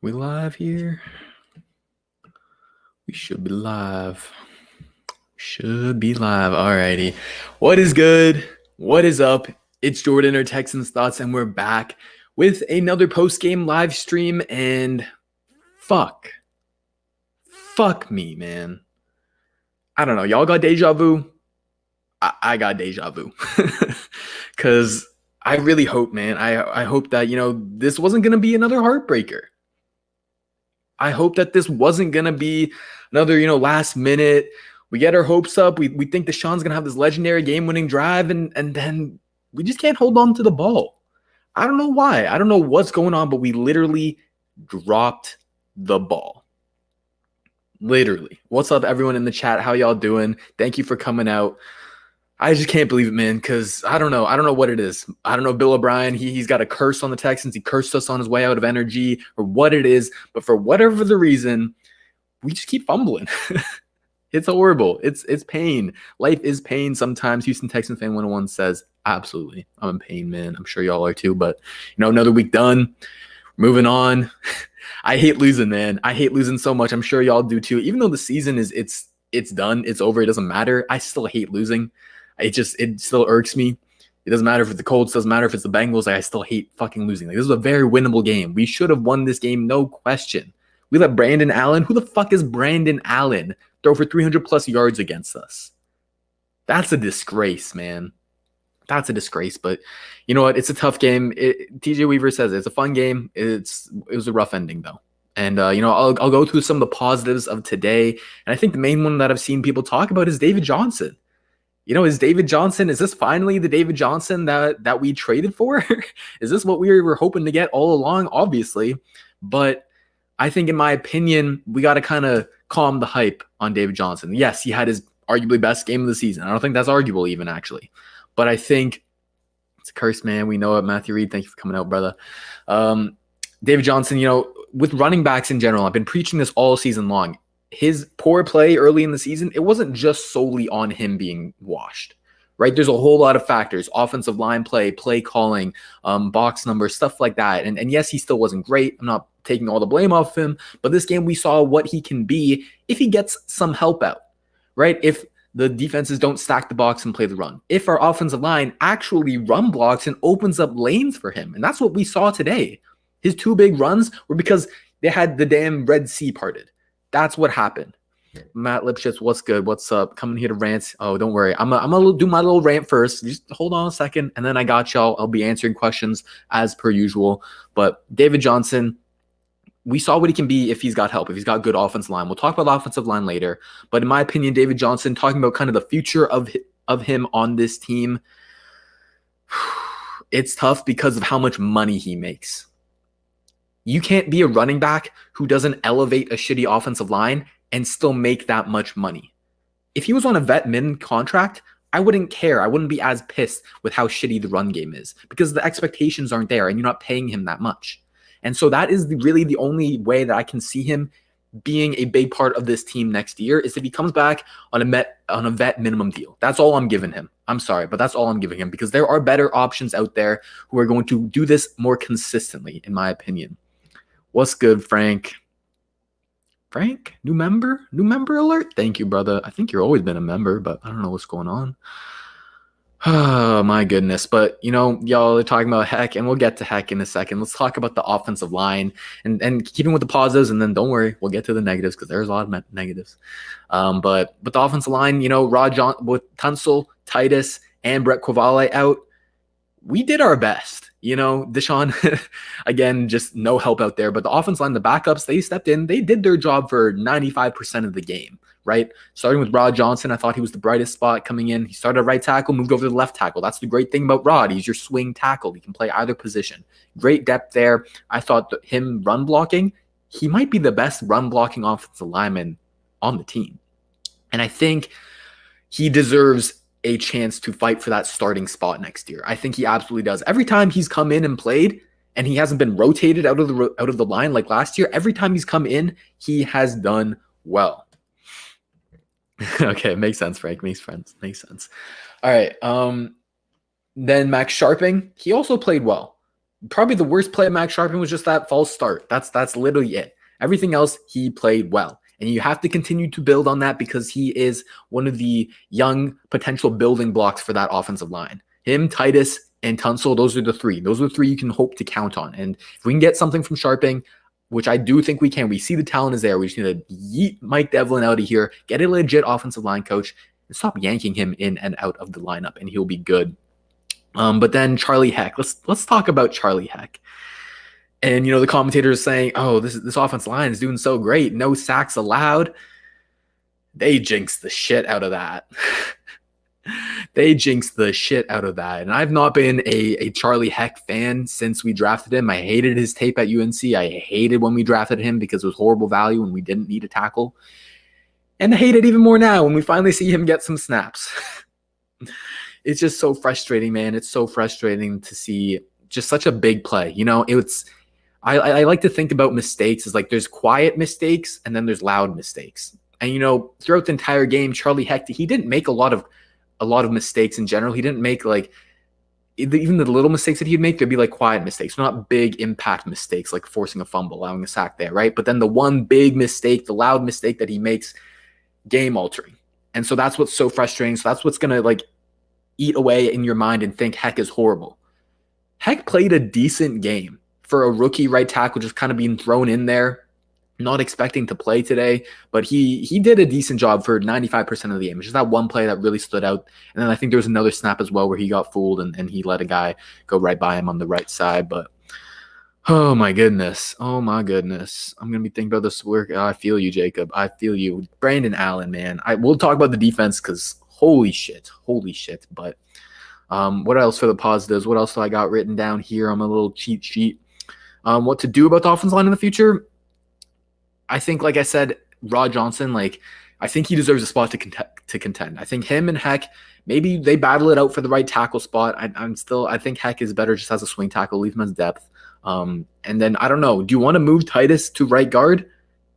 We live here? We should be live. Should be live. Alrighty. What is good? What is up? It's Jordan or Texans Thoughts, and we're back with another post-game live stream. And fuck me, man. I don't know. Y'all got deja vu? I got deja vu. Because I really hope, man. I hope that, this wasn't going to be another heartbreaker. I hope that this wasn't going to be another, last minute. We get our hopes up. We think Deshaun's going to have this legendary game-winning drive, and then we just can't hold on to the ball. I don't know why. I don't know what's going on, but we literally dropped the ball. Literally. What's up, everyone in the chat? How y'all doing? Thank you for coming out. I just can't believe it, man, because I don't know. I don't know what it is. I don't know. Bill O'Brien, he's got a curse on the Texans. He cursed us on his way out of energy or what it is. But for whatever the reason, we just keep fumbling. It's horrible. It's pain. Life is pain sometimes. Houston Texans fan 101 says, absolutely. I'm in pain, man. I'm sure y'all are too. But, another week done. Moving on. I hate losing, man. I hate losing so much. I'm sure y'all do too. Even though the season it's done. It's over. It doesn't matter. I still hate losing. It still irks me. It doesn't matter if it's the Colts, doesn't matter if it's the Bengals. I still hate fucking losing. This is a very winnable game. We should have won this game, no question. We let Brandin Allen, who the fuck is Brandin Allen, throw for 300 plus yards against us? That's a disgrace, man. That's a disgrace. But you know what? It's a tough game. TJ Weaver says it's a fun game. It was a rough ending though. And I'll go through some of the positives of today. And I think the main one that I've seen people talk about is David Johnson. Is this finally the David Johnson that we traded for? Is this what we were hoping to get all along? Obviously. But I think, in my opinion, we got to kind of calm the hype on David Johnson. Yes, he had his arguably best game of the season. I don't think that's arguable even, actually. But I think it's a curse, man. We know it. Matthew Reed, thank you for coming out, brother. David Johnson, with running backs in general, I've been preaching this all season long. His poor play early in the season, it wasn't just solely on him being washed, right? There's a whole lot of factors: offensive line play calling, box numbers, stuff like that. And yes, he still wasn't great. I'm not taking all the blame off him, but this game we saw what he can be if he gets some help out, right? If the defenses don't stack the box and play the run. If our offensive line actually run blocks and opens up lanes for him. And that's what we saw today. His two big runs were because they had the damn Red Sea parted. That's what happened. Matt Lipschitz, what's good? What's up? Coming here to rant. Oh, don't worry. I'm gonna do my little rant first. Just hold on a second, and then I got y'all. I'll be answering questions as per usual. But David Johnson, we saw what he can be if he's got help, if he's got good offensive line. We'll talk about the offensive line later. But in my opinion, David Johnson, talking about kind of the future of him on this team, it's tough because of how much money he makes. You can't be a running back who doesn't elevate a shitty offensive line and still make that much money. If he was on a vet min contract, I wouldn't care. I wouldn't be as pissed with how shitty the run game is because the expectations aren't there and you're not paying him that much. And so that is really the only way that I can see him being a big part of this team next year is if he comes back on a vet minimum deal. That's all I'm giving him. I'm sorry, but that's all I'm giving him because there are better options out there who are going to do this more consistently, in my opinion. What's good, Frank? Frank, new member alert. Thank you, brother. I think you've always been a member, but I don't know what's going on. Oh, my goodness. But, y'all are talking about heck, and we'll get to heck in a second. Let's talk about the offensive line and keeping with the positives, and then don't worry, we'll get to the negatives because there's a lot of negatives. But the offensive line, Rod John with Tunsil, Titus, and Brett Quavale out, we did our best. Deshaun, again, just no help out there. But the offense line, the backups, they stepped in. They did their job for 95% of the game, right? Starting with Rod Johnson, I thought he was the brightest spot coming in. He started at right tackle, moved over to the left tackle. That's the great thing about Rod. He's your swing tackle. He can play either position. Great depth there. I thought that him run blocking, he might be the best run blocking offensive lineman on the team. And I think he deserves a chance to fight for that starting spot next year. I think he absolutely does. Every time he's come in and played and he hasn't been rotated out of the line like last year, every time he's come in, he has done well. Okay, makes sense, Frank. Makes sense. All right. Then Max Sharping, he also played well. Probably the worst play of Max Sharping was just that false start. That's literally it. Everything else, he played well. And you have to continue to build on that because he is one of the young potential building blocks for that offensive line. Him, Titus, and Tunsil, those are the three. Those are the three you can hope to count on. And if we can get something from Sharping, which I do think we can, we see the talent is there. We just need to yeet Mike Devlin out of here, get a legit offensive line coach, and stop yanking him in and out of the lineup, and he'll be good. But then Charlie Heck. Let's talk about Charlie Heck. And the commentator is saying, "Oh, this offensive line is doing so great. No sacks allowed." They jinxed the shit out of that. They jinxed the shit out of that. And I've not been a Charlie Heck fan since we drafted him. I hated his tape at UNC. I hated when we drafted him because it was horrible value and we didn't need a tackle. And I hate it even more now when we finally see him get some snaps. It's just so frustrating, man. It's so frustrating to see just such a big play. I like to think about mistakes as like there's quiet mistakes and then there's loud mistakes. And throughout the entire game, Charlie Heck, he didn't make a lot of mistakes in general. He didn't make like even the little mistakes that he'd make, there'd be like quiet mistakes, not big impact mistakes like forcing a fumble, allowing a sack there, right? But then the one big mistake, the loud mistake that he makes, game altering. And so that's what's so frustrating. So that's what's gonna like eat away in your mind and think Heck is horrible. Heck played a decent game for a rookie right tackle, just kind of being thrown in there, not expecting to play today, but he did a decent job for 95% of the game. It's just that one play that really stood out. And then I think there was another snap as well where he got fooled and he let a guy go right by him on the right side. But oh my goodness. I'm going to be thinking about this work. I feel you, Jacob. I feel you. Brandon Allen, man. We'll talk about the defense because holy shit. But what else for the positives? What else do I got written down here on my little cheat sheet? What to do about the offensive line in the future? I think, like I said, Rod Johnson, I think he deserves a spot to contend. I think him and Heck, maybe they battle it out for the right tackle spot. I think Heck is better just as a swing tackle, leave him as depth. And then, I don't know, do you want to move Titus to right guard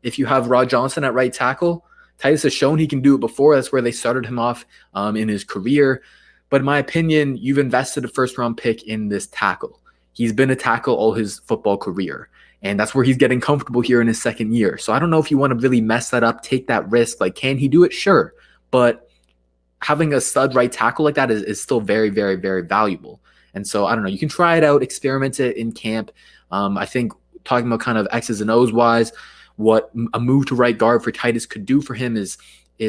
if you have Rod Johnson at right tackle? Titus has shown he can do it before. That's where they started him off in his career. But in my opinion, you've invested a first-round pick in this tackle. He's been a tackle all his football career. And that's where he's getting comfortable here in his second year. So I don't know if you want to really mess that up, take that risk. Like, can he do it? Sure. But having a stud right tackle like that is still very, very, very valuable. And so, I don't know. You can try it out, experiment it in camp. I think talking about kind of X's and O's wise, what a move to right guard for Titus could do for him is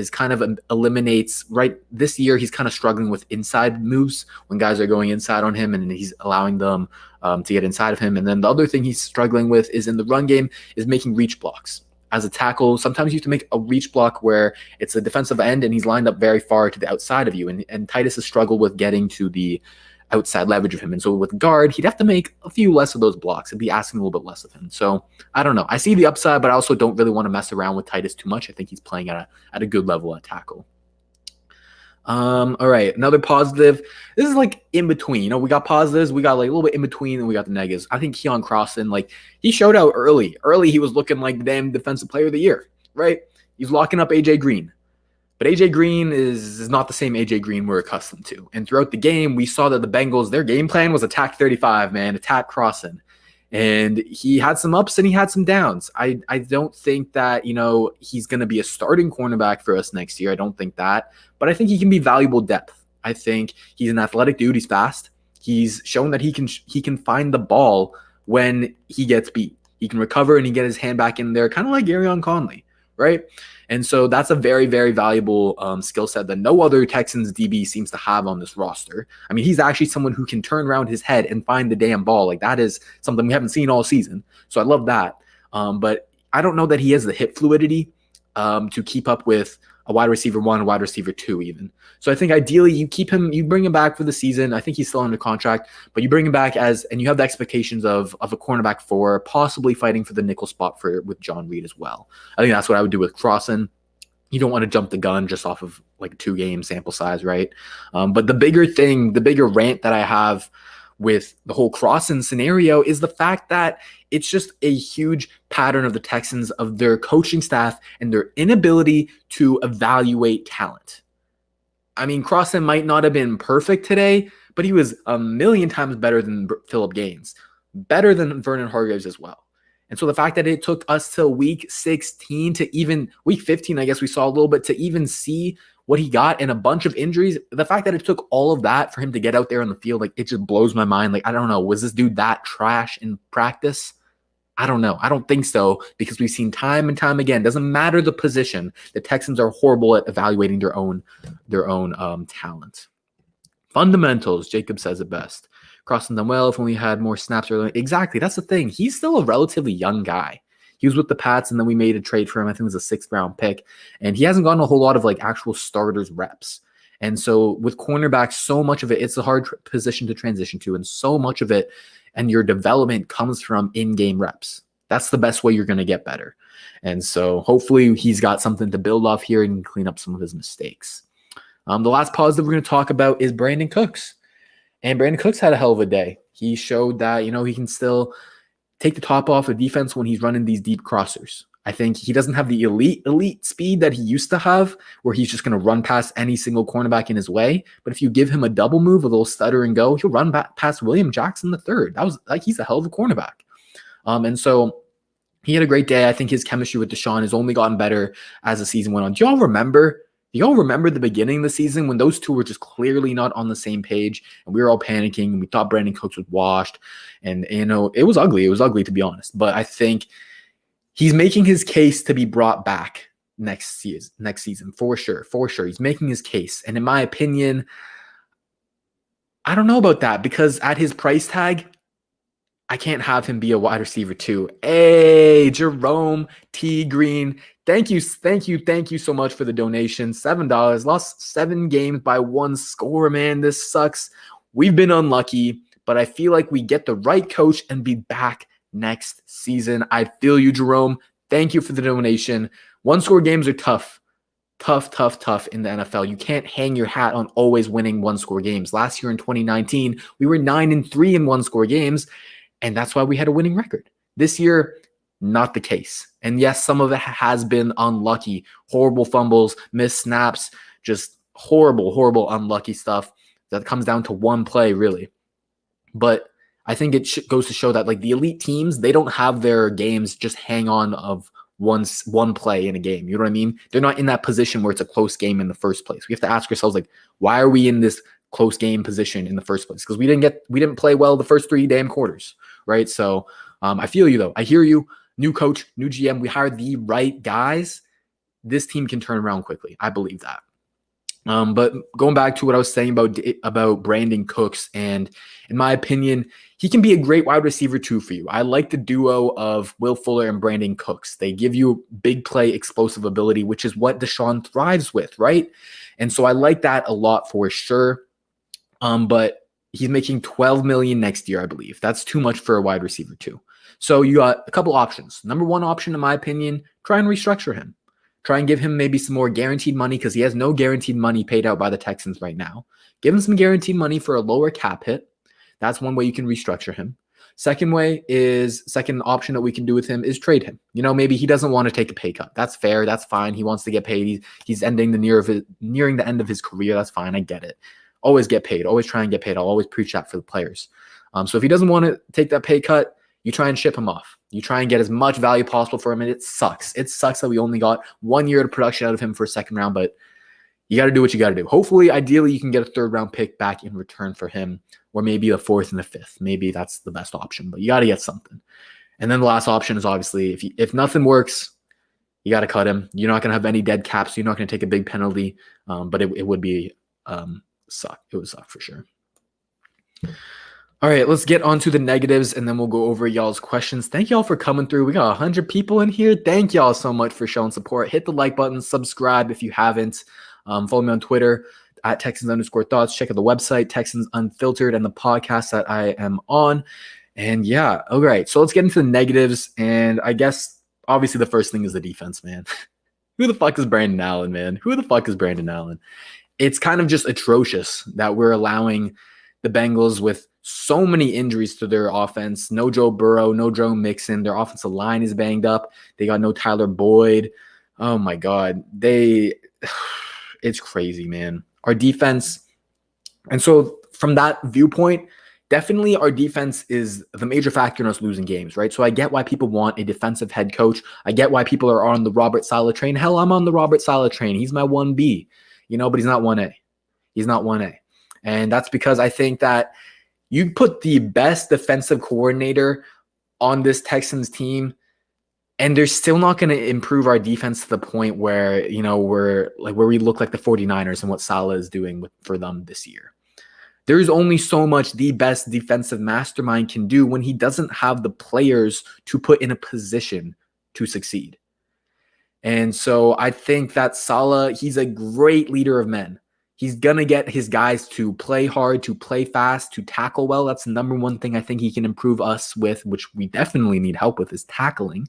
kind of eliminates right this year. He's kind of struggling with inside moves when guys are going inside on him and he's allowing them to get inside of him. And then the other thing he's struggling with is in the run game is making reach blocks. As a tackle, sometimes you have to make a reach block where it's a defensive end and he's lined up very far to the outside of you. And Titus has struggled with getting to the outside leverage of him. And so with guard, he'd have to make a few less of those blocks and be asking a little bit less of him. So I don't know. I see the upside, but I also don't really want to mess around with Titus too much. I think he's playing at a good level at tackle. All right, another positive. This is like in between. We got positives, we got like a little bit in between, and we got the negatives. I think Keon Crossen, he showed out early. Early, he was looking like the damn defensive player of the year, right? He's locking up AJ Green. But AJ Green is not the same AJ Green we're accustomed to. And throughout the game, we saw that the Bengals, their game plan was attack 35, man, attack Crossen. And he had some ups and he had some downs. I don't think that, he's going to be a starting cornerback for us next year. I don't think that. But I think he can be valuable depth. I think he's an athletic dude. He's fast. He's shown that he can find the ball when he gets beat. He can recover and he get his hand back in there, kind of like Arion Conley, right? And so that's a very, very valuable skill set that no other Texans DB seems to have on this roster. I mean, he's actually someone who can turn around his head and find the damn ball. That is something we haven't seen all season. So I love that. But I don't know that he has the hip fluidity to keep up with a wide receiver 1, a wide receiver 2 even. So I think ideally you bring him back for the season. I think he's still under contract, but you bring him back and you have the expectations of a cornerback 4, possibly fighting for the nickel spot with John Reed as well. I think that's what I would do with Crossen. You don't want to jump the gun just off of like a 2-game sample size, right? But the bigger rant that I have with the whole Crossen scenario is the fact that it's just a huge pattern of the Texans, of their coaching staff and their inability to evaluate talent. I mean, Crossen might not have been perfect today, but he was a million times better than Phillip Gaines. better than Vernon Hargreaves as well. And so the fact that it took us till week 16 to even week 15, I guess we saw a little bit to even see what he got and a bunch of injuries. The fact that it took all of that for him to get out there on the field, like it just blows my mind. Like, I don't know. Was this dude that trash in practice? I don't know. I don't think so, because we've seen time and time again, doesn't matter the position, the Texans are horrible at evaluating their own talent. Fundamentals, Jacob says it best. Crossing them well, if only had more snaps early. Exactly. That's the thing. He's still a relatively young guy. He was with the Pats, and then we made a trade for him. I think it was a 6th round pick. And he hasn't gotten a whole lot of like actual starters reps. And so with cornerbacks, so much of it, it's a hard position to transition to. And so much of it and your development comes from in-game reps. That's the best way you're going to get better. And so hopefully he's got something to build off here and clean up some of his mistakes. The last positive we're going to talk about is Brandin Cooks. And Brandin Cooks had a hell of a day. He showed that, he can still take the top off of defense when he's running these deep crossers. I think he doesn't have the elite speed that he used to have, where he's just going to run past any single cornerback in his way. But if you give him a double move, a little stutter and go, he'll run back past William Jackson III. That was like, he's a hell of a cornerback. And so he had a great day. I think his chemistry with Deshaun has only gotten better as the season went on. Do y'all remember the beginning of the season when those two were just clearly not on the same page, and we were all panicking and we thought Brandin Cooks was washed, and it was ugly. It was ugly, to be honest. But I think he's making his case to be brought back next season for sure. He's making his case. And in my opinion, I don't know about that, because at his price tag, I can't have him be a wide receiver too. Hey, Jerome T. Green. Thank you so much for the donation. $7. Lost 7 games by 1 score, man. This sucks. We've been unlucky, but I feel like we get the right coach and be back next season. I feel you, Jerome. Thank you for the donation. 1-score games are tough in the NFL. You can't hang your hat on always winning 1-score games. Last year in 2019, we were 9-3 in 1-score games, and that's why we had a winning record. This year, not the case. And yes, some of it has been unlucky. Horrible fumbles, missed snaps, just horrible, unlucky stuff that comes down to one play, really. But I think it goes to show that like the elite teams, they don't have their games just hang on of one play in a game. You know what I mean? They're not in that position where it's a close game in the first place. We have to ask ourselves, like, why are we in this close game position in the first place? Because we didn't play well the first 3 damn quarters, right? So I feel you though. I hear you. New coach, new GM. We hired the right guys. This team can turn around quickly. I believe that. But going back to what I was saying about Brandin Cooks, and in my opinion, he can be a great wide receiver too for you. I like the duo of Will Fuller and Brandin Cooks. They give you big play explosive ability, which is what Deshaun thrives with, right? And so I like that a lot for sure. But he's making $12 million next year, I believe. That's too much for a wide receiver too. So you got a couple options. Number one option, in my opinion, try and restructure him. Try and give him maybe some more guaranteed money, because he has no guaranteed money paid out by the Texans right now. Give him some guaranteed money for a lower cap hit. That's one way you can restructure him. Second option that we can do with him is trade him. Maybe he doesn't want to take a pay cut. That's fair. That's fine. He wants to get paid. He's nearing the end of his career. That's fine. I get it. Always get paid. Always try and get paid. I'll always preach that for the players. So if he doesn't want to take that pay cut, you try and ship him off. You try and get as much value possible for him, and it sucks. It sucks that we only got 1 year of production out of him for a second round, but you got to do what you got to do. Hopefully, ideally, you can get a 3rd round pick back in return for him, or maybe a 4th and a 5th. Maybe that's the best option, but you got to get something. And then the last option is obviously, if nothing works, you got to cut him. You're not going to have any dead caps. So you're not going to take a big penalty, but it would be suck. It would suck for sure. All right, let's get on to the negatives, and then we'll go over y'all's questions. Thank y'all for coming through. We got 100 people in here. Thank y'all so much for showing support. Hit the like button, subscribe if you haven't. Follow me on Twitter at Texans_thoughts. Check out the website, Texans Unfiltered, and the podcast that I am on. And yeah, all right. So let's get into the negatives. And I guess obviously the first thing is the defense, man. Who the fuck is Brandon Allen, man? Who the fuck is Brandon Allen? It's kind of just atrocious that we're allowing the Bengals with so many injuries to their offense. No Joe Burrow, no Joe Mixon. Their offensive line is banged up. They got no Tyler Boyd. Oh my God. It's crazy, man. Our defense. And so from that viewpoint, definitely our defense is the major factor in us losing games, right? So I get why people want a defensive head coach. I get why people are on the Robert Saleh train. Hell, I'm on the Robert Saleh train. He's my 1B, but he's not 1A. He's not 1A. And that's because I think that you put the best defensive coordinator on this Texans team, and they're still not going to improve our defense to the point where, we're like where we look like the 49ers and what Saleh is doing for them this year. There's only so much the best defensive mastermind can do when he doesn't have the players to put in a position to succeed. And so I think that Saleh, he's a great leader of men. He's going to get his guys to play hard, to play fast, to tackle well. That's the number one thing I think he can improve us with, which we definitely need help with, is tackling.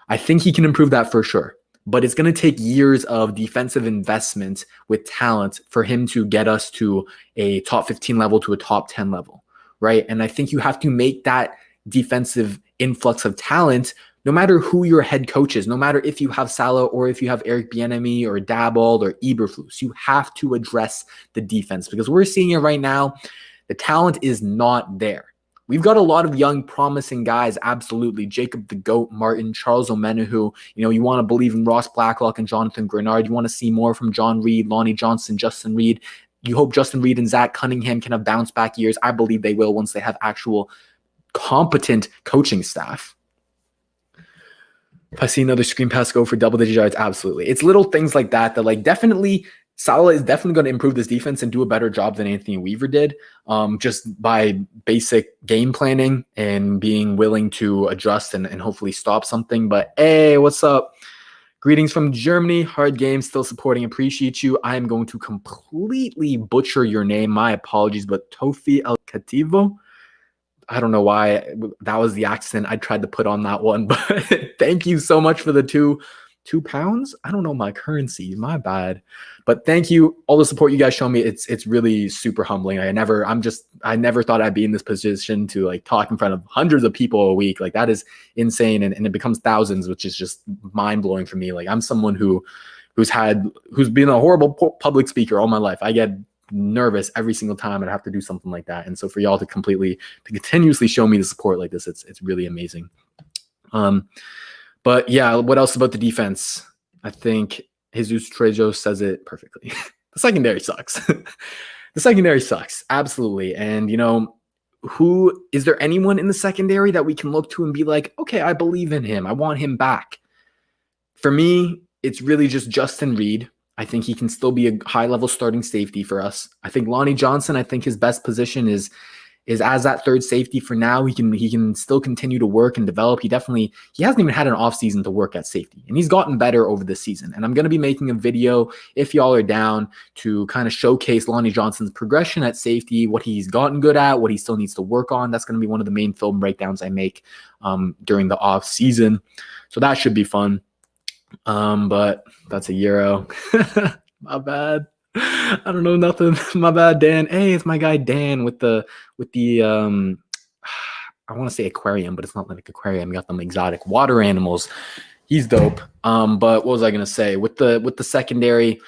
I think he can improve that for sure. But it's going to take years of defensive investment with talent for him to get us to a top 15 level, to a top 10 level, right? And I think you have to make that defensive influx of talent no matter who your head coach is, no matter if you have Saleh or if you have Eric Bieniemy or Daboll or Eberflus. You have to address the defense because we're seeing it right now. The talent is not there. We've got a lot of young, promising guys, absolutely. Jacob the GOAT Martin, Charles Omenihu. You want to believe in Ross Blacklock and Jonathan Grenard. You want to see more from John Reed, Lonnie Johnson, Justin Reed. You hope Justin Reed and Zach Cunningham can have bounce-back years. I believe they will once they have actual competent coaching staff. If I see another screen pass go for double-digit yards, absolutely. It's little things like that definitely – Saleh is definitely going to improve this defense and do a better job than Anthony Weaver did, just by basic game planning and being willing to adjust and hopefully stop something. But hey, what's up? Greetings from Germany. Hard game, still supporting. Appreciate you. I am going to completely butcher your name. My apologies, but Tofi El Kativo. I don't know why that was the accent I tried to put on that one, but thank you so much for the £2. I don't know my currency. My bad. But thank you. All the support you guys show me. It's really super humbling. I never thought I'd be in this position to talk in front of hundreds of people a week. That is insane. And it becomes thousands, which is just mind blowing for me. I'm someone who's been a horrible public speaker all my life. I get nervous every single time I'd have to do something like that. And so for y'all to continuously show me the support like this, it's really amazing. But yeah, what else about the defense? I think Jesus Trejo says it perfectly. The secondary sucks. The secondary sucks. Absolutely. And, is there anyone in the secondary that we can look to and be like, okay, I believe in him. I want him back. For me, it's really just Justin Reed. I think he can still be a high-level starting safety for us. I think Lonnie Johnson, I think his best position is as that third safety for now. He can still continue to work and develop. He hasn't even had an offseason to work at safety, and he's gotten better over the season. And I'm going to be making a video, if y'all are down, to kind of showcase Lonnie Johnson's progression at safety, what he's gotten good at, what he still needs to work on. That's going to be one of the main film breakdowns I make during the offseason. So that should be fun. But that's a euro. My bad. I don't know nothing. My bad, Dan. Hey, it's my guy Dan with the I want to say aquarium, but it's not like aquarium. Got them exotic water animals. He's dope. But what was I gonna say? With the secondary,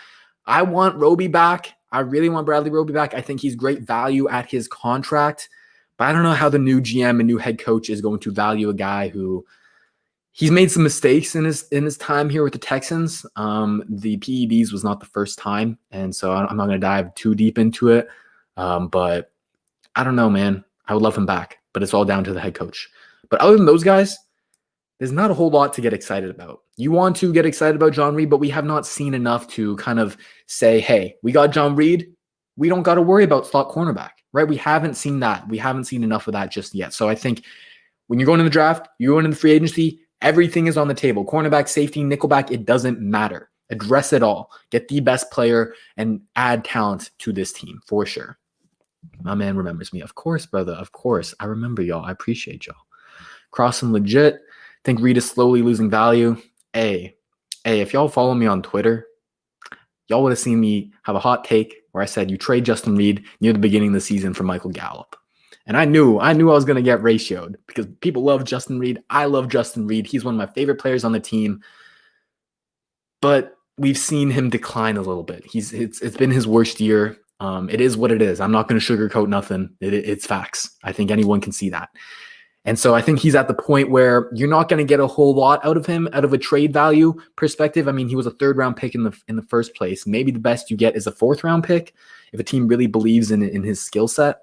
I want Roby back. I really want Bradley Roby back. I think he's great value at his contract, but I don't know how the new GM and new head coach is going to value a guy who he's made some mistakes in his time here with the Texans. The PEDs was not the first time, and so I'm not going to dive too deep into it. But I don't know, man. I would love him back, but it's all down to the head coach. But other than those guys, there's not a whole lot to get excited about. You want to get excited about John Reed, but we have not seen enough to kind of say, hey, we got John Reed. We don't got to worry about slot cornerback, right? We haven't seen that. We haven't seen enough of that just yet. So I think when you're going in the draft, you're going in the free agency, everything is on the table. Cornerback, safety, nickelback, it doesn't matter. Address it all. Get the best player and add talent to this team for sure. My man remembers me. Of course, brother. Of course. I remember y'all. I appreciate y'all. Crossen legit. Think Reed is slowly losing value. Hey, if y'all follow me on Twitter, y'all would have seen me have a hot take where I said you trade Justin Reed near the beginning of the season for Michael Gallup. And I knew I was going to get ratioed because people love Justin Reed. I love Justin Reed. He's one of my favorite players on the team. But we've seen him decline a little bit. It's been his worst year. It is what it is. I'm not going to sugarcoat nothing. It's facts. I think anyone can see that. And so I think he's at the point where you're not going to get a whole lot out of him, out of a trade value perspective. I mean, he was a 3rd-round pick in the first place. Maybe the best you get is a 4th-round pick if a team really believes in his skill set.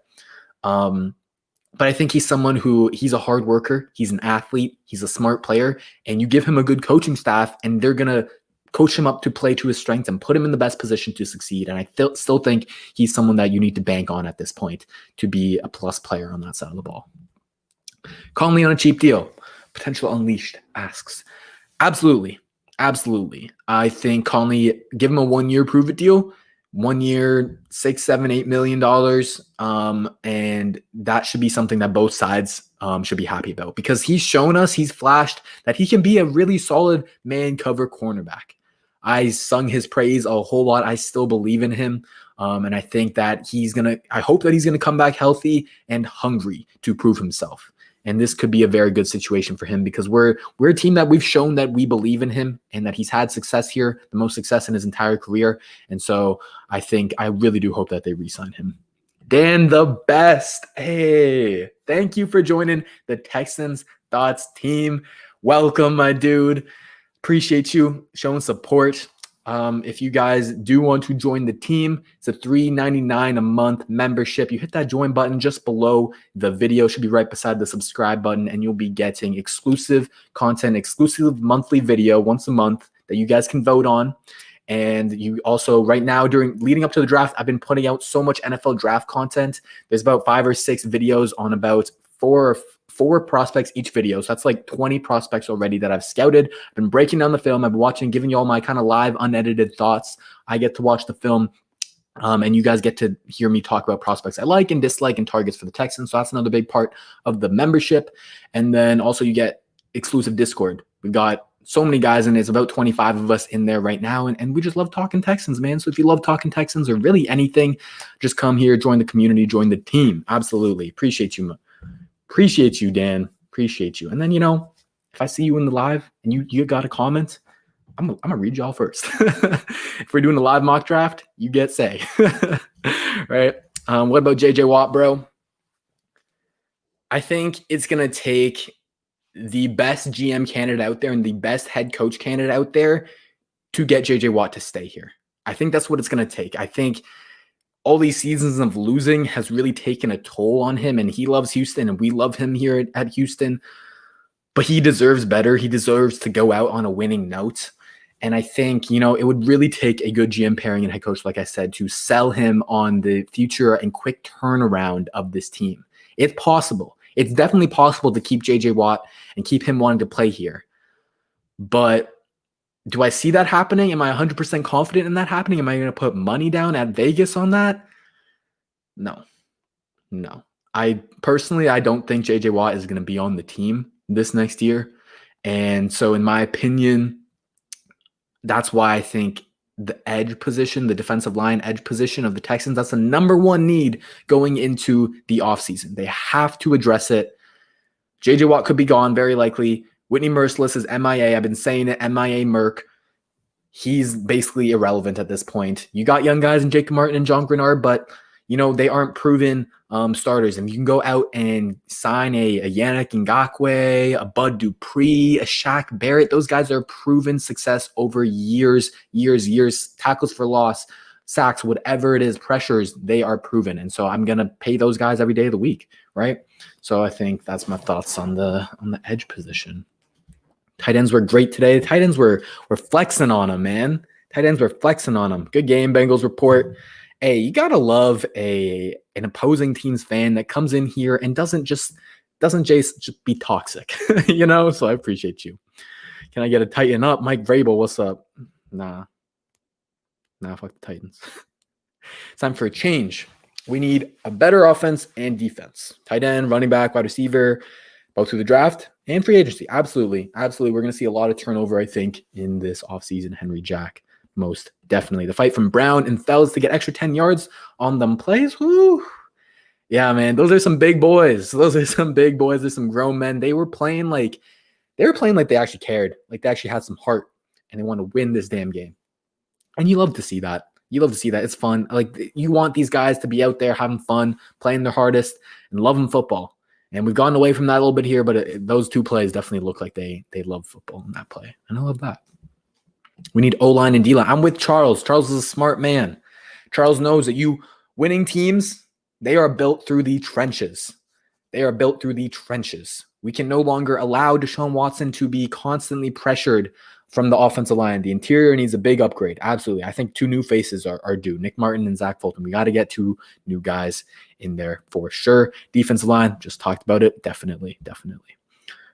But I think he's someone he's a hard worker. He's an athlete. He's a smart player. And you give him a good coaching staff, and they're going to coach him up to play to his strengths and put him in the best position to succeed. And I still think he's someone that you need to bank on at this point to be a plus player on that side of the ball. Conley on a cheap deal. Potential Unleashed asks. Absolutely. I think Conley, give him a 1-year prove-it deal. 1 year, $6, $7, $8 million. And that should be something that both sides should be happy about, because he's shown us, he's flashed that he can be a really solid man cover cornerback. I sung his praise a whole lot. I still believe in him. And I think that I hope that he's going to come back healthy and hungry to prove himself. And this could be a very good situation for him, because we're a team that we've shown that we believe in him and that he's had success here, the most success in his entire career. And so I really do hope that they re-sign him. Dan the Best. Hey, thank you for joining the Texans Thoughts team. Welcome, my dude. Appreciate you showing support. If you guys do want to join the team, it's a $3.99 a month membership. You hit that join button just below the video. It should be right beside the subscribe button, and you'll be getting exclusive content, exclusive monthly video once a month that you guys can vote on. And you also, right now, leading up to the draft, I've been putting out so much NFL draft content. There's about 5 or 6 videos on about four prospects each video. So that's like 20 prospects already that I've scouted. I've been breaking down the film. I've been watching, giving you all my kind of live, unedited thoughts. I get to watch the film, and you guys get to hear me talk about prospects I like and dislike and targets for the Texans. So that's another big part of the membership. And then also you get exclusive Discord. We've got so many guys in it. It's about 25 of us in there right now. And we just love talking Texans, man. So if you love talking Texans or really anything, just come here, join the community, join the team. Absolutely. Appreciate you, Dan. Appreciate you. And then, if I see you in the live and you got a comment, I'm going to read y'all first. If we're doing a live mock draft, you get say. Right? What about JJ Watt, bro? I think it's going to take the best GM candidate out there and the best head coach candidate out there to get JJ Watt to stay here. I think that's what it's going to take. I think all these seasons of losing has really taken a toll on him, and he loves Houston, and we love him here at Houston, but he deserves better. He deserves to go out on a winning note. And I think, it would really take a good GM pairing and head coach, like I said, to sell him on the future and quick turnaround of this team. It's possible. It's definitely possible to keep JJ Watt and keep him wanting to play here. But do I see that happening? Am I 100% confident in that happening? Am I going to put money down at Vegas on that? No. I don't think JJ Watt is going to be on the team this next year. And so in my opinion, that's why I think the edge position, the defensive line edge position of the Texans, that's the number one need going into the offseason. They have to address it. JJ Watt could be gone, very likely. Whitney Merciless is MIA. I've been saying it, MIA Merc. He's basically irrelevant at this point. You got young guys in Jacob Martin and John Grenard, but they aren't proven starters. And you can go out and sign a Yannick Ngakoue, a Bud Dupree, a Shaq Barrett. Those guys are proven success over years, tackles for loss, sacks, whatever it is, pressures, they are proven. And so I'm going to pay those guys every day of the week, right? So I think that's my thoughts on the edge position. Tight ends were great today. Tight ends were flexing on them, man. Tight ends were flexing on them. Good game, Bengals report. Hey, you gotta love an opposing team's fan that comes in here and doesn't just be toxic, So I appreciate you. Can I get a tighten up? Mike Vrabel, what's up? Nah, fuck the Titans. It's time for a change. We need a better offense and defense. Tight end, running back, wide receiver, both through the draft and free agency. Absolutely. We're going to see a lot of turnover, I think, in this offseason. Henry Jack, most definitely. The fight from Brown and Fells to get extra 10 yards on them plays. Woo. Yeah, man, those are some big boys. There's some grown men. They were playing like they actually cared, like they actually had some heart, and they want to win this damn game. And you love to see that. You love to see that. It's fun. Like, you want these guys to be out there having fun, playing their hardest, and loving football. And we've gotten away from that a little bit here, but those two plays definitely look like they love football in that play. And I love that. We need O-line and D-line. I'm with Charles. Charles is a smart man. Charles knows that winning teams, they are built through the trenches. They are built through the trenches. We can no longer allow Deshaun Watson to be constantly pressured from the offensive line. The interior needs a big upgrade. Absolutely. I think 2 new faces are due. Nick Martin and Zach Fulton. We got to get 2 new guys in there for sure. Defensive line, just talked about it. Definitely.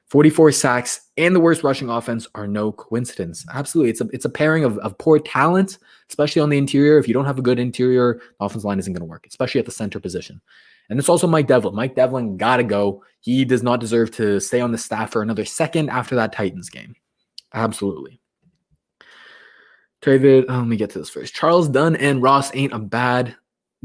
44 sacks and the worst rushing offense are no coincidence. Absolutely. It's a pairing of poor talent, especially on the interior. If you don't have a good interior, the offensive line isn't going to work, especially at the center position. And it's also Mike Devlin. Mike Devlin got to go. He does not deserve to stay on the staff for another second after that Titans game. Absolutely. David, let me get to this first. Charles Dunn and Ross ain't a bad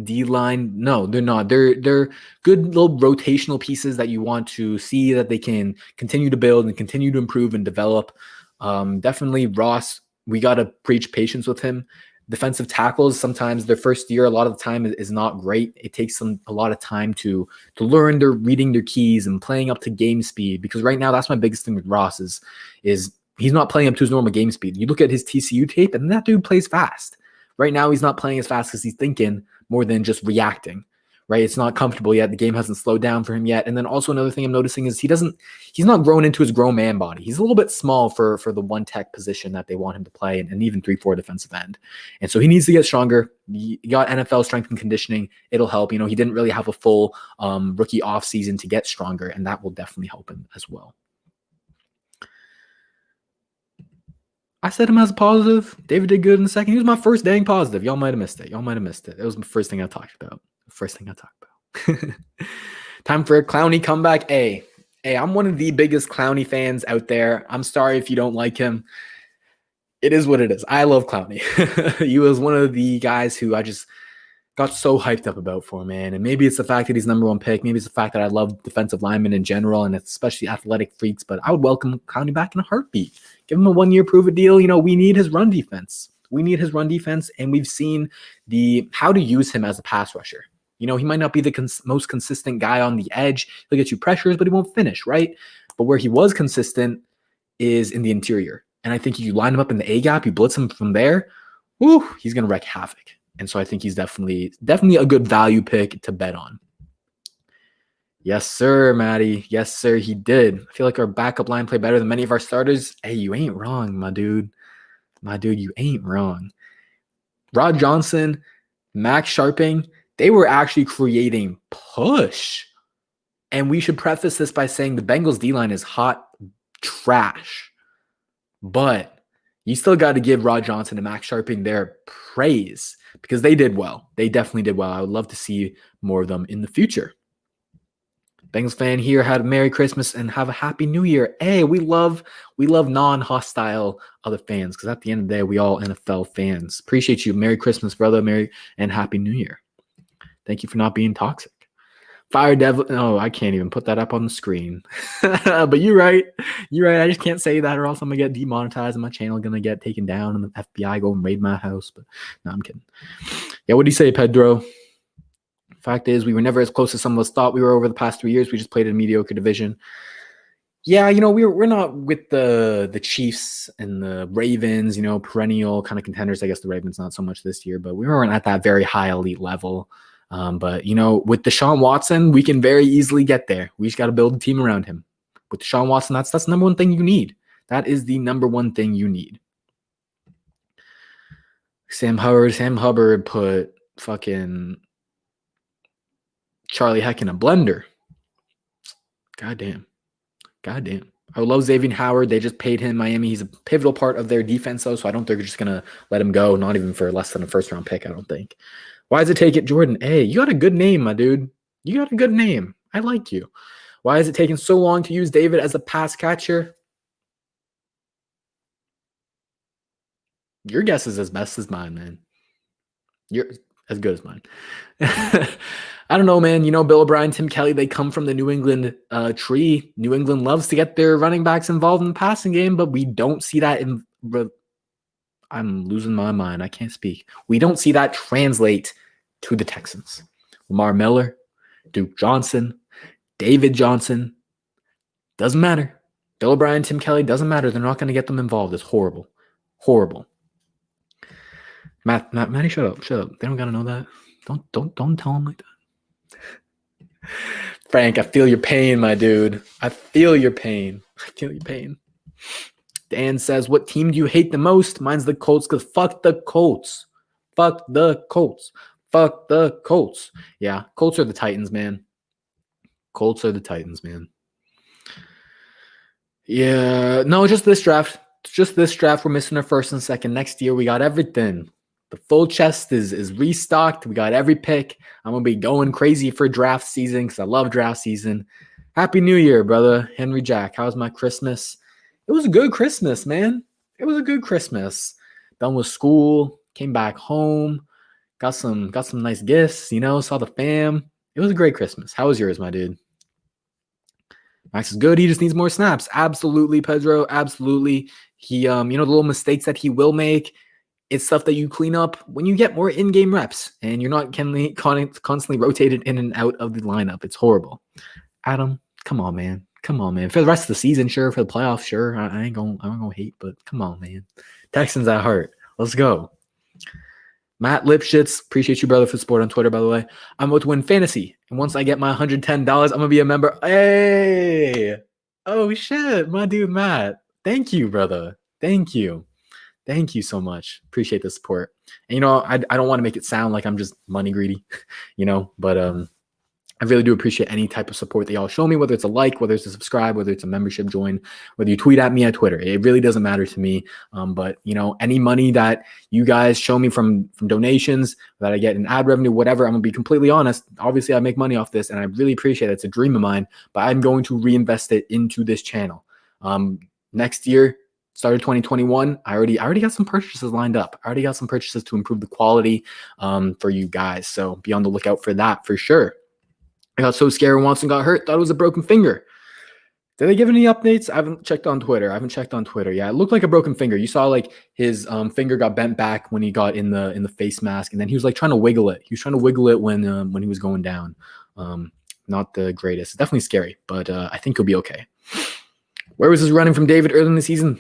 D-line. No, they're not. They're good little rotational pieces that you want to see that they can continue to build and continue to improve and develop. Definitely Ross, we got to preach patience with him. Defensive tackles, sometimes their first year, a lot of the time is not great. It takes them a lot of time to learn their reading their keys and playing up to game speed. Because right now, that's my biggest thing with Ross is he's not playing up to his normal game speed. You look at his TCU tape, and that dude plays fast. Right now, he's not playing as fast because he's thinking more than just reacting. Right? It's not comfortable yet. The game hasn't slowed down for him yet. And then also another thing I'm noticing is he's not grown into his grown man body. He's a little bit small for the one tech position that they want him to play, and even 3-4 defensive end. And so he needs to get stronger. He got NFL strength and conditioning. It'll help. He didn't really have a full rookie offseason to get stronger, and that will definitely help him as well. I said him as a positive. David did good in the second. He was my first dang positive. Y'all might have missed it. It was the first thing I talked about. Time for a Clowney comeback. Hey, I'm one of the biggest Clowney fans out there. I'm sorry if you don't like him. It is what it is. I love Clowney. He was one of the guys who I just got so hyped up about for, man. And maybe it's the fact that he's number 1 pick. Maybe it's the fact that I love defensive linemen in general, and especially athletic freaks. But I would welcome Clowney back in a heartbeat. Give him a 1-year prove-it deal. We need his run defense. And we've seen how to use him as a pass rusher. He might not be the most consistent guy on the edge. He'll get you pressures, but he won't finish, right? But where he was consistent is in the interior. And I think you line him up in the A-gap, you blitz him from there, he's going to wreak havoc. And so I think he's definitely a good value pick to bet on. Yes, sir, Maddie. Yes, sir, he did. I feel like our backup line played better than many of our starters. Hey, you ain't wrong, my dude. You ain't wrong. Rod Johnson, Max Sharping, they were actually creating push. And we should preface this by saying the Bengals D-line is hot trash. But you still got to give Rod Johnson and Max Sharping their praise because they did well. They definitely did well. I would love to see more of them in the future. Bengals fan here, had a Merry Christmas and have a Happy New Year. Hey, we love non-hostile other fans because at the end of the day, we all NFL fans. Appreciate you. Merry Christmas, brother. Merry and Happy New Year. Thank you for not being toxic. Fire Devil. No, I can't even put that up on the screen. But you're right. I just can't say that or else I'm going to get demonetized and my channel going to get taken down and the FBI go and raid my house. But no, I'm kidding. Yeah, what do you say, Pedro? Fact is, we were never as close as some of us thought we were over the past 3 years. We just played in a mediocre division. Yeah, we're not with the Chiefs and the Ravens, perennial kind of contenders. I guess the Ravens not so much this year, but we weren't at that very high elite level. But with Deshaun Watson, we can very easily get there. We just got to build a team around him. With Deshaun Watson, that's the number one thing you need. That is the number one thing you need. Sam Hubbard put fucking Charlie Heck in a blender. Goddamn. I love Xavier Howard. They just paid him Miami. He's a pivotal part of their defense, though, so I don't think they're just going to let him go, not even for less than a first-round pick, I don't think. Why does it take it, Jordan? Hey, you got a good name, my dude. You got a good name. I like you. Why is it taking so long to use David as a pass catcher? Your guess is as best as mine, man. You're as good as mine. I don't know, man. Bill O'Brien, Tim Kelly, they come from the New England tree. New England loves to get their running backs involved in the passing game, but we don't see that I'm losing my mind. I can't speak. We don't see that translate to the Texans. Lamar Miller, Duke Johnson, David Johnson, doesn't matter. Bill O'Brien, Tim Kelly, doesn't matter. They're not going to get them involved. It's horrible. Horrible. Matty, shut up. Shut up. They don't got to know that. Don't tell them like that. Frank, I feel your pain, my dude. I feel your pain. I feel your pain. Dan says, what team do you hate the most? Mine's the Colts, because fuck the Colts. Fuck the Colts. Fuck the Colts. Yeah, Colts are the Titans, man. Colts are the Titans, man. Yeah, no, just this draft. Just this draft. We're missing our first and second. Next year, we got everything. The full chest is restocked. We got every pick. I'm going to be going crazy for draft season because I love draft season. Happy New Year, brother. Henry Jack, how was my Christmas? It was a good Christmas, man. It was a good Christmas. Done with school, came back home, got some nice gifts, saw the fam. It was a great Christmas. How was yours, my dude? Max is good. He just needs more snaps. Absolutely, Pedro. Absolutely. He, the little mistakes that he will make, it's stuff that you clean up when you get more in-game reps and you're not constantly rotated in and out of the lineup. It's horrible. Adam, come on, man. Come on, man. For the rest of the season, sure. For the playoffs, sure. I ain't gonna hate, but come on, man. Texans at heart. Let's go. Matt Lipschitz, appreciate you, brother, for the support on Twitter, by the way. I'm about to win fantasy. And once I get my $110, I'm going to be a member. Hey! Oh, shit. My dude, Matt. Thank you, brother. Thank you. Thank you so much. Appreciate the support. And, I don't want to make it sound like I'm just money greedy, but I really do appreciate any type of support that y'all show me, whether it's a like, whether it's a subscribe, whether it's a membership join, whether you tweet at me at Twitter. It really doesn't matter to me. But any money that you guys show me from donations that I get in ad revenue, whatever, I'm gonna be completely honest. Obviously, I make money off this, and I really appreciate it. It's a dream of mine, but I'm going to reinvest it into this channel. Next year, started 2021. I already got some purchases lined up. I already got some purchases to improve the quality for you guys. So be on the lookout for that for sure. I got so scared when Watson got hurt, thought it was a broken finger. Did they give any updates? I haven't checked on Twitter. Yeah, it looked like a broken finger. You saw like his finger got bent back when he got in the face mask, and then he was like trying to wiggle it. He was trying to wiggle it when he was going down. Not the greatest. It's definitely scary, but I think he'll be okay. Where was his running from David early in the season?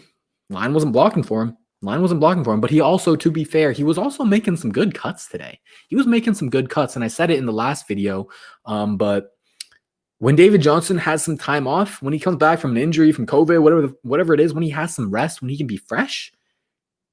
Line wasn't blocking for him. But he also, to be fair, he was also making some good cuts today. He was making some good cuts, and I said it in the last video, but when David Johnson has some time off, when he comes back from an injury, from COVID, whatever it is, when he has some rest, when he can be fresh,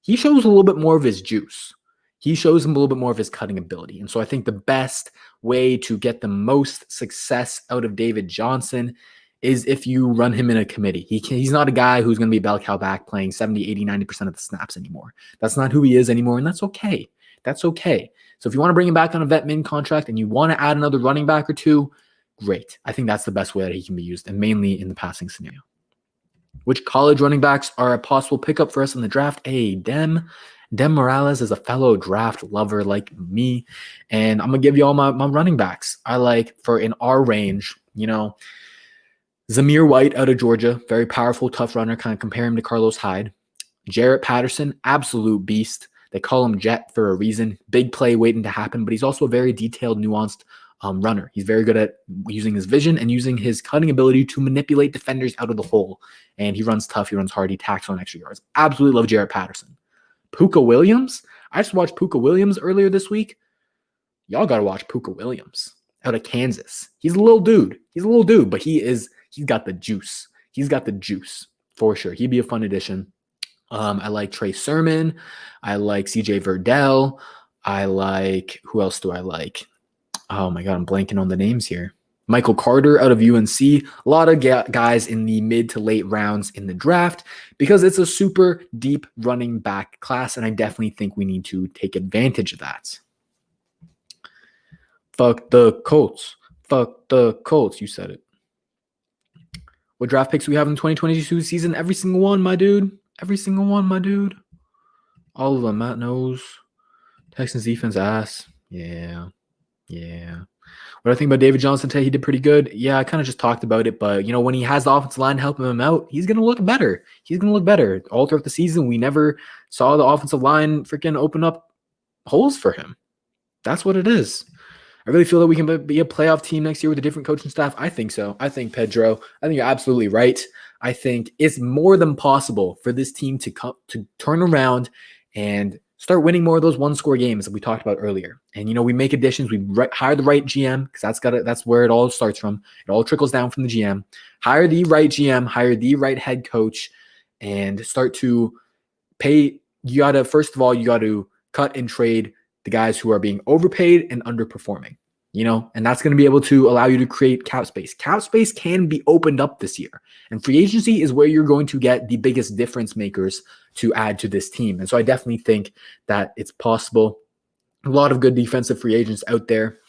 he shows a little bit more of his juice. He shows him a little bit more of his cutting ability. And so I think the best way to get the most success out of David Johnson is if you run him in a committee. He's not a guy who's going to be a bell cow back playing 70, 80, 90% of the snaps anymore. That's not who he is anymore, and that's okay. That's okay. So if you want to bring him back on a vet min contract and you want to add another running back or two, great. I think that's the best way that he can be used, and mainly in the passing scenario. Which college running backs are a possible pickup for us in the draft? Hey, Dem Morales is a fellow draft lover like me, and I'm going to give you all my running backs. I like, for in our range, Zamir White out of Georgia, very powerful, tough runner, kind of compare him to Carlos Hyde. Jarrett Patterson, absolute beast. They call him Jet for a reason. Big play waiting to happen, but he's also a very detailed, nuanced runner. He's very good at using his vision and using his cutting ability to manipulate defenders out of the hole. And he runs tough, he runs hard, he tacks on extra yards. Absolutely love Jarrett Patterson. Puka Williams. I just watched Puka Williams earlier this week. Y'all got to watch Puka Williams out of Kansas. He's a little dude, but he's got the juice. He's got the juice for sure. He'd be a fun addition. I like Trey Sermon. I like CJ Verdell. Who else do I like? Oh my God, I'm blanking on the names here. Michael Carter out of UNC. A lot of guys in the mid to late rounds in the draft because it's a super deep running back class, and I definitely think we need to take advantage of that. Fuck the Colts. Fuck the Colts. You said it. What draft picks we have in the 2022 season? Every single one, my dude. Every single one, my dude. All of them. Matt knows. Texans defense ass. Yeah. What I think about David Johnson today, he did pretty good. Yeah, I kind of just talked about it, but when he has the offensive line helping him out, he's gonna look better. He's gonna look better. All throughout the season, we never saw the offensive line freaking open up holes for him. That's what it is. I really feel that we can be a playoff team next year with a different coaching staff. I think so. I think, Pedro, I think you're absolutely right. I think it's more than possible for this team to turn around and start winning more of those one-score games that we talked about earlier. And, we make additions. We hire the right GM because that's where it all starts from. It all trickles down from the GM. Hire the right GM, hire the right head coach, and start to pay. First of all, you got to cut and trade the guys who are being overpaid and underperforming, and that's going to be able to allow you to create cap space. Cap space can be opened up this year, and free agency is where you're going to get the biggest difference makers to add to this team. And so I definitely think that it's possible. A lot of good defensive free agents out there.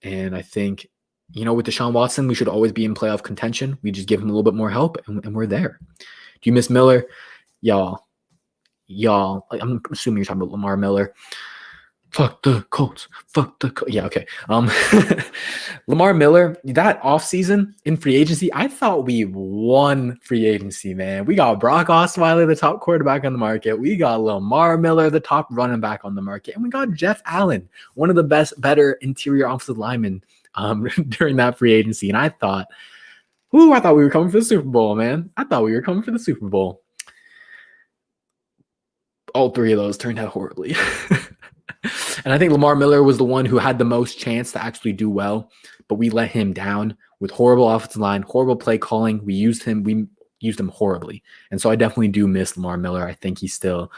And I think, with Deshaun Watson, we should always be in playoff contention. We just give him a little bit more help and we're there. Do you miss Miller? Y'all, I'm assuming you're talking about Lamar Miller. Fuck the Colts. Yeah, okay. Lamar Miller, that offseason in free agency, I thought we won free agency, man. We got Brock Osweiler, the top quarterback on the market. We got Lamar Miller, the top running back on the market. And we got Jeff Allen, one of the better interior offensive linemen during that free agency. And I thought we were coming for the Super Bowl, man. I thought we were coming for the Super Bowl. All three of those turned out horribly. And I think Lamar Miller was the one who had the most chance to actually do well, but we let him down with horrible offensive line, horrible play calling. We used him horribly. And so I definitely do miss Lamar Miller. I think he still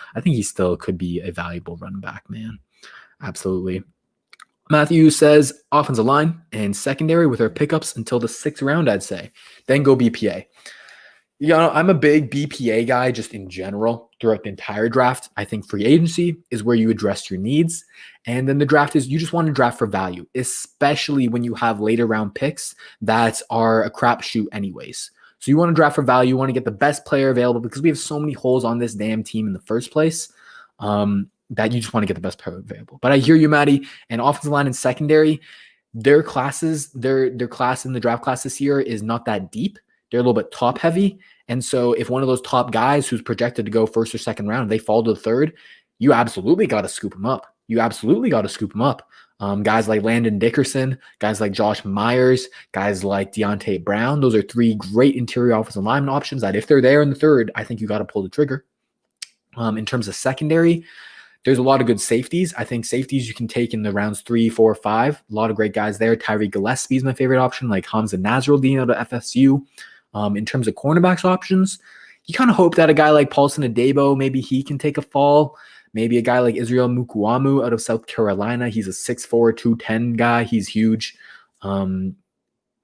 could be a valuable running back, man. Absolutely. Matthew says offensive line and secondary with our pickups until the 6th round, I'd say. Then go BPA. I'm a big BPA guy just in general throughout the entire draft. I think free agency is where you address your needs. And then the draft is you just want to draft for value, especially when you have later round picks that are a crapshoot anyways. So you want to draft for value. You want to get the best player available because we have so many holes on this damn team in the first place that you just want to get the best player available. But I hear you, Maddie. And offensive line and secondary, their class in the draft class this year is not that deep. They're a little bit top heavy. And so if one of those top guys who's projected to go 1st or 2nd round, they fall to the 3rd, you absolutely got to scoop them up. Guys like Landon Dickerson, guys like Josh Myers, guys like Deontay Brown. Those are 3 great interior offensive lineman options that if they're there in the 3rd, I think you got to pull the trigger. In terms of secondary, there's a lot of good safeties. I think safeties you can take in the rounds 3, 4, 5. A lot of great guys there. Tyree Gillespie is my favorite option, like Hamza Nasruddin out of FSU. In terms of cornerbacks options, you kind of hope that a guy like Paulson Adebo, maybe he can take a fall. Maybe a guy like Israel Mukuamu out of South Carolina. He's a 6'4", 210 guy. He's huge.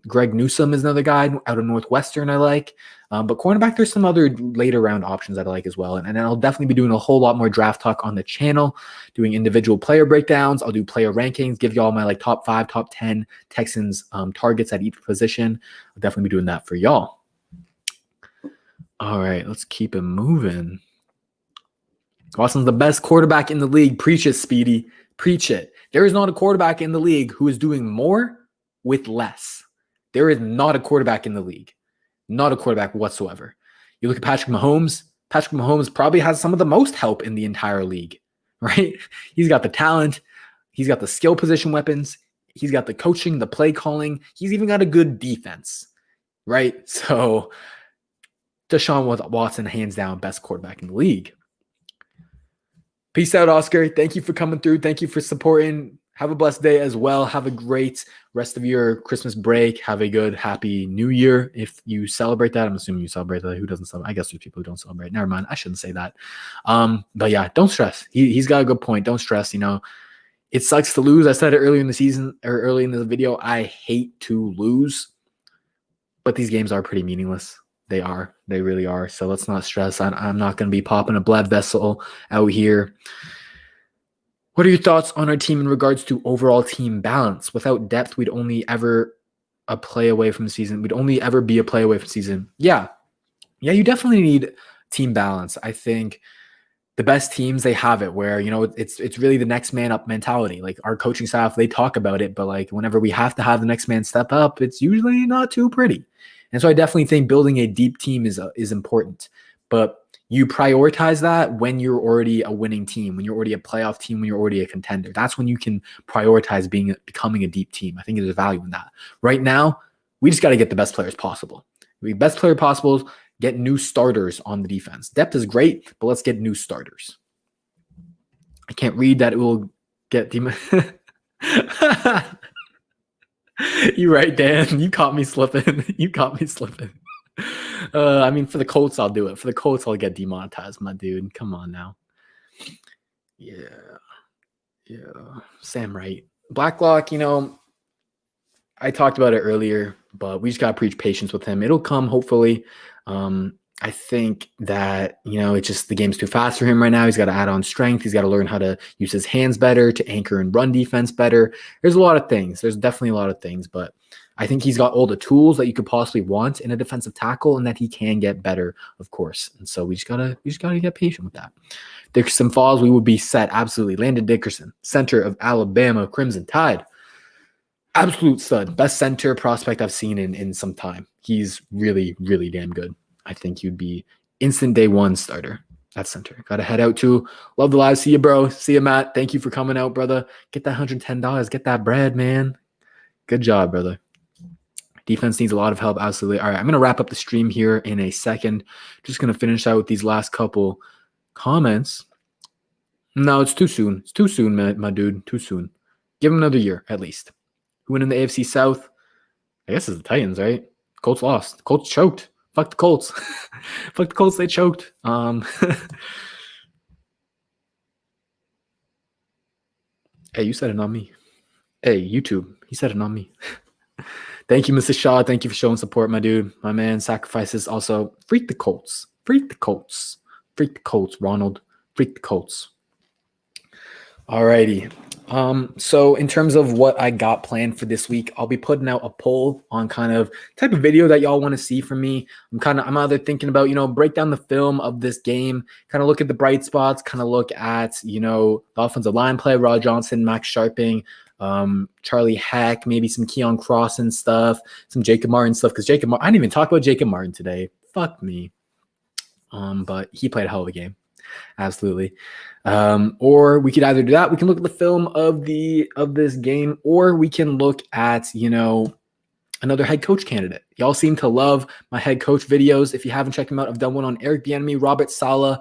Greg Newsome is another guy out of Northwestern I like. But cornerback, there's some other later round options that I like as well. And I'll definitely be doing a whole lot more draft talk on the channel, doing individual player breakdowns. I'll do player rankings, give you all my top 5, top 10 Texans targets at each position. I'll definitely be doing that for y'all. All right, let's keep it moving. Watson's the best quarterback in the league. Preach it, Speedy. Preach it. There is not a quarterback in the league who is doing more with less. There is not a quarterback in the league. Not a quarterback whatsoever. You look at Patrick Mahomes. Patrick Mahomes probably has some of the most help in the entire league, right? He's got the talent. He's got the skill position weapons. He's got the coaching, the play calling. He's even got a good defense, right? So Deshaun Watson, hands down, best quarterback in the league. Peace out, Oscar. Thank you for coming through. Thank you for supporting. Have a blessed day as well. Have a great rest of your Christmas break. Have a good, happy New Year. If you celebrate that, I'm assuming you celebrate that. Who doesn't celebrate? I guess there's people who don't celebrate. Never mind. I shouldn't say that. But yeah, don't stress. He's got a good point. Don't stress. It sucks to lose. I said it earlier in the season or early in the video. I hate to lose, but these games are pretty meaningless. They are. They really are. So let's not stress. I'm not going to be popping a blood vessel out here. What are your thoughts on our team in regards to overall team balance? Without depth, we'd only ever a play away from the season. We'd only ever be a play away from the season. Yeah, you definitely need team balance. I think the best teams, they have it where, it's really the next man up mentality. Like our coaching staff, they talk about it, but like whenever we have to have the next man step up, it's usually not too pretty. And so I definitely think building a deep team is important, but you prioritize that when you're already a winning team, when you're already a playoff team, when you're already a contender. That's when you can prioritize becoming a deep team. I think there's value in that. Right now, we just got to get the best players possible. The best player possible, get new starters on the defense. Depth is great, but let's get new starters. I can't read that it will get You're right, Dan. You caught me slipping. I mean, for the Colts, I'll do it. For the Colts, I'll get demonetized, my dude. Come on now. Yeah. Sam Wright. Blacklock, I talked about it earlier, but we just got to preach patience with him. It'll come, hopefully. I think that, it's just the game's too fast for him right now. He's got to add on strength. He's got to learn how to use his hands better, to anchor and run defense better. There's a lot of things. There's definitely a lot of things, but I think he's got all the tools that you could possibly want in a defensive tackle and that he can get better, of course. And so we just gotta get patient with that. Dickerson falls, we would be set. Absolutely. Landon Dickerson, center of Alabama Crimson Tide. Absolute stud. Best center prospect I've seen in some time. He's really, really damn good. I think you'd be instant day one starter at center. Got to head out to Love the Live. See you, bro. See you, Matt. Thank you for coming out, brother. Get that $110. Get that bread, man. Good job, brother. Defense needs a lot of help. Absolutely. All right, I'm going to wrap up the stream here in a second. Just going to finish out with these last couple comments. No, it's too soon. It's too soon, my dude. Too soon. Give him another year, at least. Who went in the AFC South? I guess it's the Titans, right? Colts lost. Colts choked. Fuck the Colts. Fuck the Colts. They choked. Hey, you said it, not me. Hey, YouTube. He said it, not me. Thank you, Mr. Shaw. Thank you for showing support, my dude. My man sacrifices. Also, freak the Colts. Freak the Colts. Freak the Colts, Ronald. Freak the Colts. Alrighty. So in terms of what I got planned for this week, I'll be putting out a poll on kind of type of video that y'all want to see from me. I'm either thinking about, break down the film of this game, kind of look at the bright spots, kind of look at, the offensive line play, Rod Johnson, Max Sharping, Charlie Heck, maybe some Keon Crossen stuff, some Jacob Martin stuff. Because I didn't even talk about Jacob Martin today. Fuck me. But he played a hell of a game. Absolutely. Or we could either do that. We can look at the film of this game, or we can look at, another head coach candidate. Y'all seem to love my head coach videos. If you haven't checked them out, I've done one on Eric Bieniemy, Robert Saleh,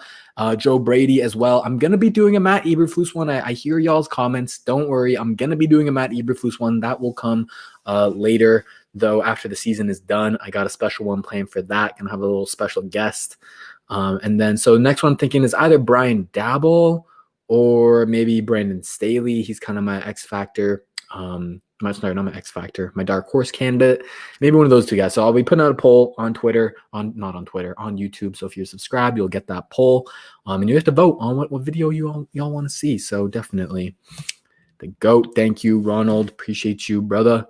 Joe Brady as well. I'm going to be doing a Matt Eberflus one. I hear y'all's comments. Don't worry. I'm going to be doing a Matt Eberflus one. That will come later, though, after the season is done. I got a special one planned for that. Going to have a little special guest. And then, so the next one I'm thinking is either Brian Daboll or maybe Brandon Staley. He's kind of my X factor. Not my X factor, my dark horse candidate. Maybe one of those two guys. So I'll be putting out a poll on Twitter, on YouTube. So if you're subscribed, you'll get that poll. And you have to vote on what video y'all want to see. So definitely the GOAT. Thank you, Ronald. Appreciate you, brother.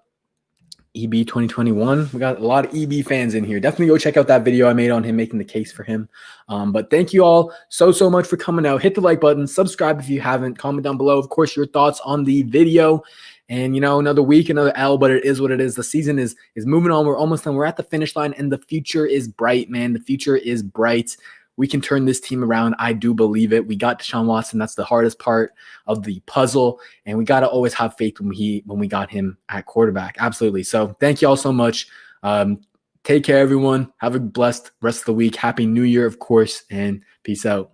EB 2021. We got a lot of EB fans in here. Definitely go check out that video I made on him, making the case for him. But thank you all so much for coming out. Hit the like button, subscribe if you haven't, comment down below, of course, your thoughts on the video. And, another week, another L, but it is what it is. The season is moving on. We're almost done. We're at the finish line, and the future is bright, man. The future is bright. We can turn this team around. I do believe it. We got Deshaun Watson. That's the hardest part of the puzzle. And we got to always have faith when we got him at quarterback. Absolutely. So thank you all so much. Take care, everyone. Have a blessed rest of the week. Happy New Year, of course, and peace out.